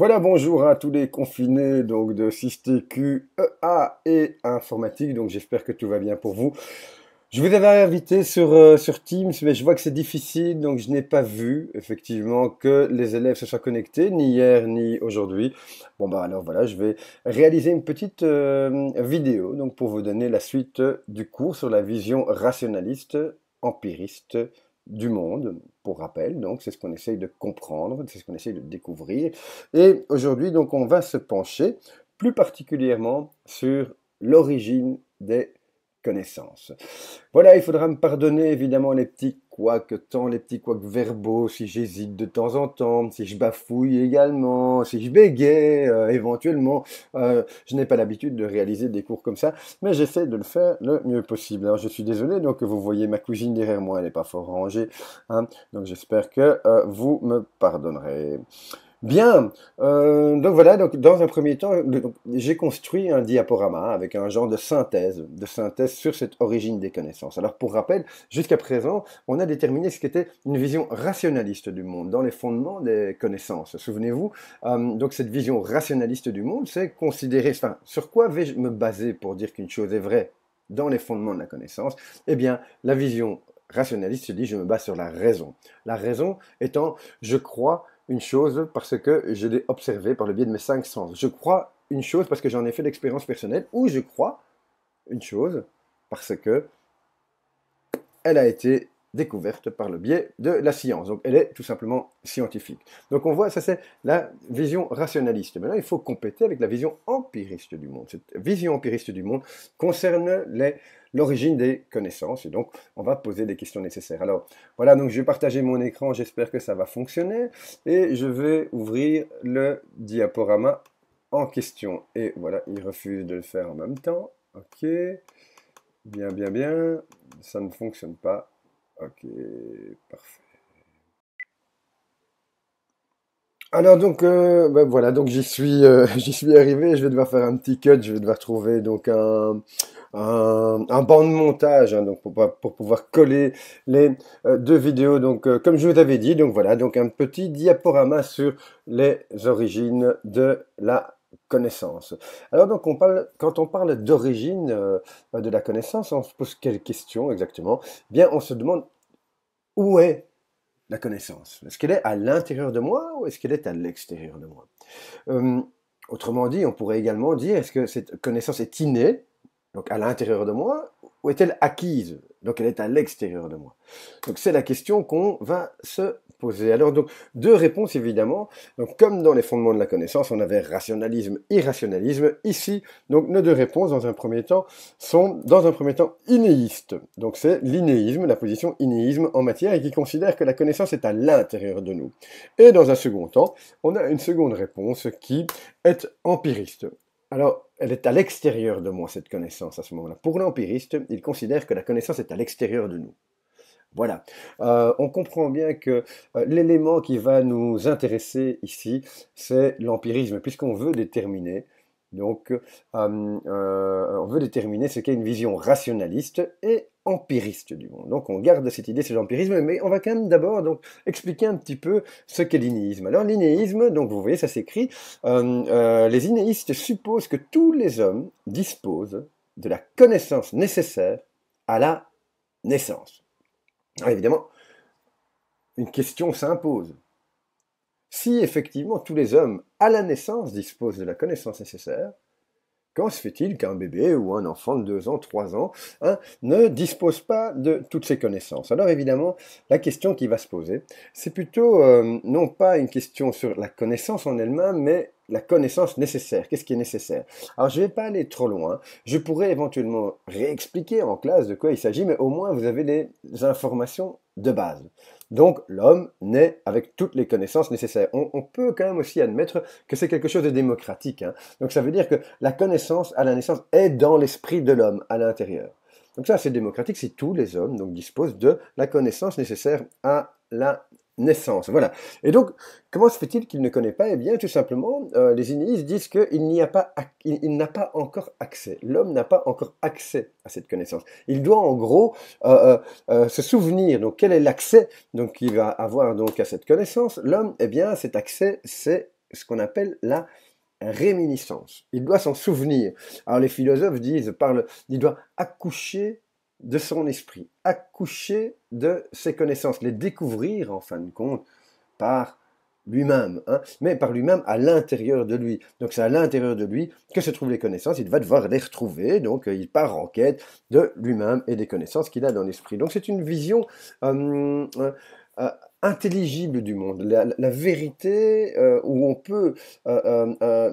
Voilà, bonjour à tous les confinés donc de SysTQ, EA et informatique. Donc j'espère que tout va bien pour vous. Je vous avais invité sur Teams, mais je vois que c'est difficile, donc je n'ai pas vu effectivement que les élèves se soient connectés, ni hier ni aujourd'hui. Bon bah alors voilà, je vais réaliser une petite vidéo donc pour vous donner la suite du cours sur la vision rationaliste, empiriste du monde. Pour rappel, donc c'est ce qu'on essaye de comprendre, c'est ce qu'on essaye de découvrir. Et aujourd'hui, donc on va se pencher plus particulièrement sur l'origine des connaissances. Voilà, il faudra me pardonner évidemment les petits couacs, tant les petits couacs verbaux, si j'hésite de temps en temps, si je bafouille également, si je bégaye éventuellement. Je n'ai pas l'habitude de réaliser des cours comme ça, mais j'essaie de le faire le mieux possible. Alors je suis désolé, donc vous voyez ma cuisine derrière moi, elle n'est pas fort rangée, hein, donc j'espère que vous me pardonnerez. Bien, donc voilà, donc dans un premier temps, j'ai construit un diaporama avec un genre de synthèse sur cette origine des connaissances. Alors pour rappel, jusqu'à présent, on a déterminé ce qu'était une vision rationaliste du monde, dans les fondements des connaissances. Souvenez-vous, donc cette vision rationaliste du monde, c'est considérer, enfin, sur quoi vais-je me baser pour dire qu'une chose est vraie dans les fondements de la connaissance? Eh bien, la vision rationaliste se dit, je me base sur la raison. La raison étant, je crois une chose parce que je l'ai observée par le biais de mes cinq sens. Je crois une chose parce que j'en ai fait l'expérience personnelle, ou je crois une chose parce que elle a été découverte par le biais de la science. Donc elle est tout simplement scientifique. Donc on voit, ça c'est la vision rationaliste. Maintenant, il faut compléter avec la vision empiriste du monde. Cette vision empiriste du monde concerne l'origine des connaissances, et donc on va poser des questions nécessaires. Alors voilà, donc je vais partager mon écran, j'espère que ça va fonctionner, et je vais ouvrir le diaporama en question. Et voilà, il refuse de le faire en même temps. Ok, bien, bien, bien, ça ne fonctionne pas. Ok, parfait. Alors donc ben voilà, donc j'y suis arrivé. Je vais devoir faire un petit cut. Je vais devoir trouver donc un banc de montage, hein, donc pour pouvoir coller les deux vidéos. Donc comme je vous avais dit, donc voilà, donc un petit diaporama sur les origines de la connaissance. Alors donc quand on parle d'origine de la connaissance, on se pose quelle question exactement? Eh bien, on se demande où est la connaissance. Est-ce qu'elle est à l'intérieur de moi ou est-ce qu'elle est à l'extérieur de moi? Euh, Autrement dit, on pourrait également dire, est-ce que cette connaissance est innée, donc à l'intérieur de moi, ou est-elle acquise, donc elle est à l'extérieur de moi? Donc c'est la question qu'on va se poser. Alors donc deux réponses évidemment. Donc comme dans les fondements de la connaissance, on avait rationalisme, irrationalisme. Ici, donc nos deux réponses dans un premier temps sont dans un premier temps innéistes. Donc c'est l'innéisme, la position innéisme en matière et qui considère que la connaissance est à l'intérieur de nous. Et dans un second temps, on a une seconde réponse qui est empiriste. Alors, elle est à l'extérieur de moi, cette connaissance, à ce moment-là. Pour l'empiriste, il considère que la connaissance est à l'extérieur de nous. Voilà. On comprend bien que l'élément qui va nous intéresser ici, c'est l'empirisme, puisqu'on veut déterminer, donc, on veut déterminer ce qu'est une vision rationaliste et empiriste du monde. Donc, on garde cette idée, c'est l'empirisme, mais on va quand même d'abord donc expliquer un petit peu ce qu'est l'innéisme. Alors, l'innéisme, donc vous voyez, ça s'écrit. Les innéistes supposent que tous les hommes disposent de la connaissance nécessaire à la naissance. Alors évidemment, une question s'impose. Si effectivement tous les hommes à la naissance disposent de la connaissance nécessaire, comment se fait-il qu'un bébé ou un enfant de 2 ans, 3 ans, hein, ne dispose pas de toutes ces connaissances? Alors évidemment, la question qui va se poser, c'est plutôt non pas une question sur la connaissance en elle-même, mais la connaissance nécessaire. Qu'est-ce qui est nécessaire? Alors je ne vais pas aller trop loin. Je pourrais éventuellement réexpliquer en classe de quoi il s'agit, mais au moins vous avez les informations de base. Donc l'homme naît avec toutes les connaissances nécessaires. On peut quand même aussi admettre que c'est quelque chose de démocratique, hein. Donc ça veut dire que la connaissance à la naissance est dans l'esprit de l'homme à l'intérieur. Donc ça c'est démocratique si tous les hommes donc disposent de la connaissance nécessaire à la naissance. Voilà. Et donc comment se fait-il qu'il ne connaît pas? Eh bien tout simplement les innéistes disent qu'il n'a pas encore accès. L'homme n'a pas encore accès à cette connaissance. Il doit en gros se souvenir. Donc quel est l'accès donc qu'il va avoir donc à cette connaissance? L'homme, eh bien cet accès c'est ce qu'on appelle la réminiscence. Il doit s'en souvenir. Alors les philosophes disent, il doit accoucher de son esprit, accoucher de ses connaissances, les découvrir en fin de compte par lui-même, hein, mais par lui-même à l'intérieur de lui. Donc c'est à l'intérieur de lui que se trouvent les connaissances, il va devoir les retrouver, donc il part en quête de lui-même et des connaissances qu'il a dans l'esprit. Donc c'est une vision euh, intelligible du monde, la vérité où on peut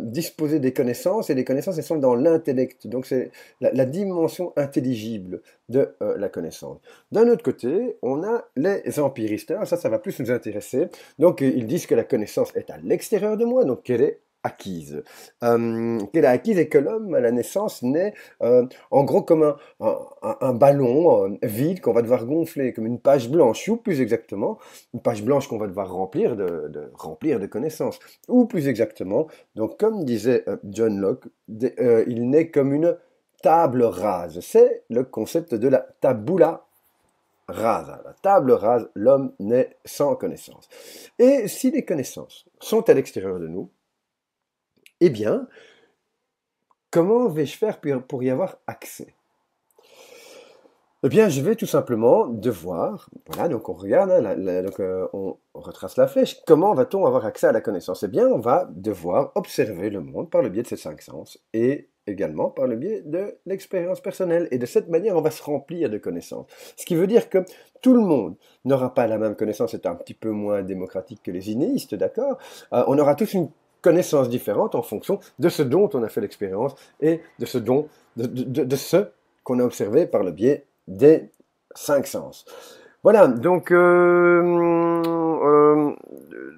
disposer des connaissances, et les connaissances elles sont dans l'intellect, donc c'est la dimension intelligible de la connaissance. D'un autre côté, on a les empiristes, hein, ça va plus nous intéresser, donc ils disent que la connaissance est à l'extérieur de moi, donc qu'elle est acquise. Qu'elle est acquise et que l'homme à la naissance naît en gros comme un ballon vide qu'on va devoir gonfler, comme une page blanche, ou plus exactement, une page blanche qu'on va devoir remplir remplir de connaissances. Ou plus exactement, donc comme disait John Locke, il naît comme une table rase. C'est le concept de la tabula rasa. La table rase, l'homme naît sans connaissance. Et si les connaissances sont à l'extérieur de nous, eh bien, comment vais-je faire pour y avoir accès? Eh bien, je vais tout simplement devoir, voilà, donc on regarde, hein, donc on retrace la flèche, comment va-t-on avoir accès à la connaissance? Eh bien, on va devoir observer le monde par le biais de ces 5 sens et également par le biais de l'expérience personnelle. Et de cette manière, on va se remplir de connaissances. Ce qui veut dire que tout le monde n'aura pas la même connaissance, c'est un petit peu moins démocratique que les inéistes, d'accord? On aura tous une connaissance différente en fonction de ce dont on a fait l'expérience et de ce qu'on a observé par le biais des 5 sens. Voilà, donc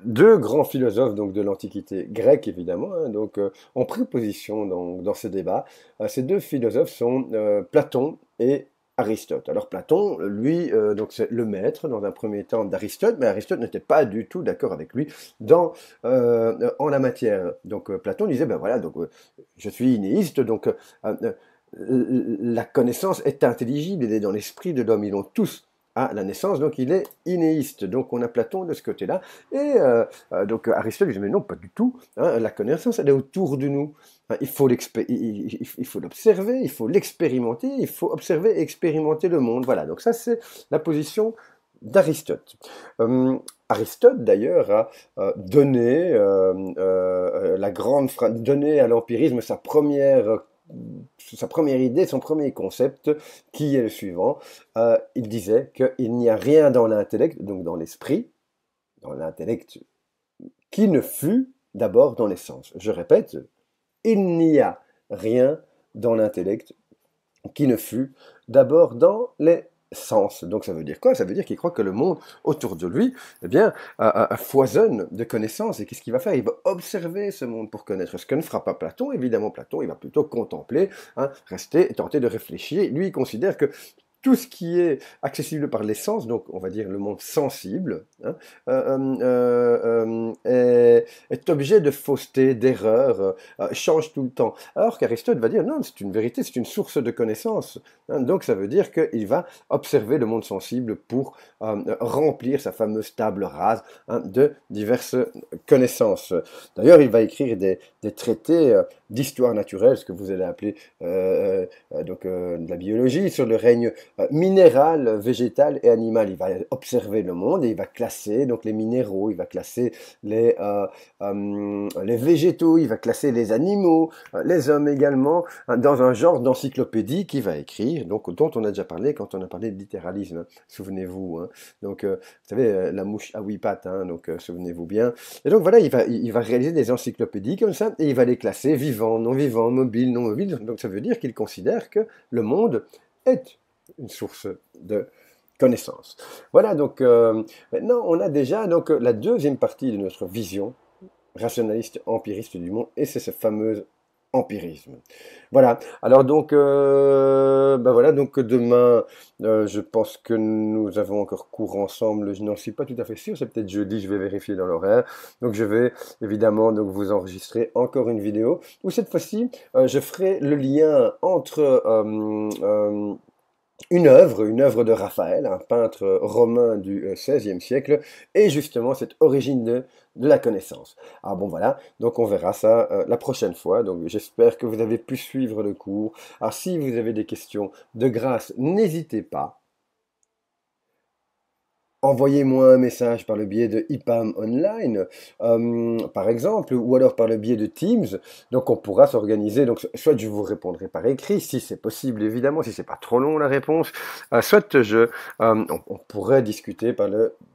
deux grands philosophes donc, de l'Antiquité grecque, évidemment, hein, donc, ont pris position dans ce débat. Ces deux philosophes sont Platon et Aristote. Alors Platon, lui, donc c'est le maître dans un premier temps d'Aristote, mais Aristote n'était pas du tout d'accord avec lui en la matière. Donc Platon disait, ben voilà, donc je suis inéiste, donc la connaissance est intelligible, elle est dans l'esprit de l'homme, ils l'ont tous à la naissance, donc il est inéiste. Donc on a Platon de ce côté-là, et donc Aristote dit, mais non, pas du tout, hein, la connaissance, elle est autour de nous. Hein, il faut l'observer, il faut l'expérimenter, il faut observer et expérimenter le monde. Voilà, donc ça c'est la position d'Aristote. Aristote, d'ailleurs, a donné donné à l'empirisme sa première idée, son premier concept, qui est le suivant. Il disait qu'il n'y a rien dans l'intellect, donc dans l'esprit, dans l'intellect, qui ne fût d'abord dans les sens. Je répète, il n'y a rien dans l'intellect qui ne fût d'abord dans les sens. Donc ça veut dire quoi? Ça veut dire qu'il croit que le monde autour de lui, eh bien, foisonne de connaissances. Et qu'est-ce qu'il va faire? Il va observer ce monde pour connaître. Ce que ne fera pas Platon. Évidemment, Platon, il va plutôt contempler, hein, rester et tenter de réfléchir. Lui, il considère que tout ce qui est accessible par les sens, donc on va dire le monde sensible, hein, est objet de fausseté, d'erreur, change tout le temps. Alors qu'Aristote va dire non, c'est une vérité, c'est une source de connaissance. Hein, donc ça veut dire qu'il va observer le monde sensible pour remplir sa fameuse table rase, hein, de diverses connaissances. D'ailleurs, il va écrire des traités d'histoire naturelle, ce que vous allez appeler de la biologie, sur le règne minéral, végétal et animal. Il va observer le monde et il va classer donc les minéraux, il va classer les végétaux, il va classer les animaux, les hommes également, hein, dans un genre d'encyclopédie qu'il va écrire, donc dont on a déjà parlé quand on a parlé de littéralisme, hein, souvenez-vous. Hein. Donc, vous savez, la mouche à 8 pattes, hein, donc souvenez-vous bien. Et donc voilà, il va réaliser des encyclopédies comme ça et il va les classer vivants, non vivants, mobiles, non mobiles. Donc ça veut dire qu'il considère que le monde est une source de connaissances. Voilà, donc maintenant on a déjà donc, la deuxième partie de notre vision rationaliste empiriste du monde, et c'est ce fameux empirisme. Voilà, alors donc, voilà, donc demain, je pense que nous avons encore cours ensemble, je n'en suis pas tout à fait sûr, c'est peut-être jeudi, je vais vérifier dans l'horaire, donc je vais évidemment donc, vous enregistrer encore une vidéo, où cette fois-ci, je ferai le lien entre une œuvre de Raphaël, un peintre romain du XVIe siècle, et justement cette origine de la connaissance. Ah bon voilà, donc on verra ça la prochaine fois. Donc j'espère que vous avez pu suivre le cours. Alors si vous avez des questions, de grâce, n'hésitez pas. Envoyez-moi un message par le biais de IPAM Online, par exemple, ou alors par le biais de Teams. Donc, on pourra s'organiser. Donc, soit je vous répondrai par écrit, si c'est possible, évidemment, si c'est pas trop long la réponse. Soit on pourrait discuter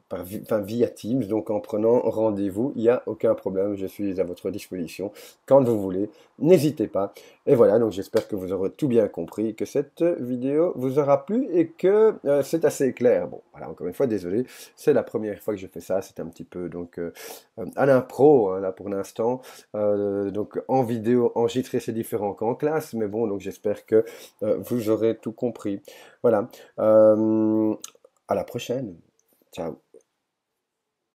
enfin, via Teams. Donc, en prenant rendez-vous, il n'y a aucun problème. Je suis à votre disposition quand vous voulez. N'hésitez pas. Et voilà, donc j'espère que vous aurez tout bien compris, que cette vidéo vous aura plu et que c'est assez clair. Bon, voilà, encore une fois, désolé, c'est la première fois que je fais ça, c'est un petit peu donc à l'impro, hein, là pour l'instant. Donc en vidéo, enregistrer c'est différent qu'en classe, mais bon, donc j'espère que vous aurez tout compris. Voilà, à la prochaine. Ciao.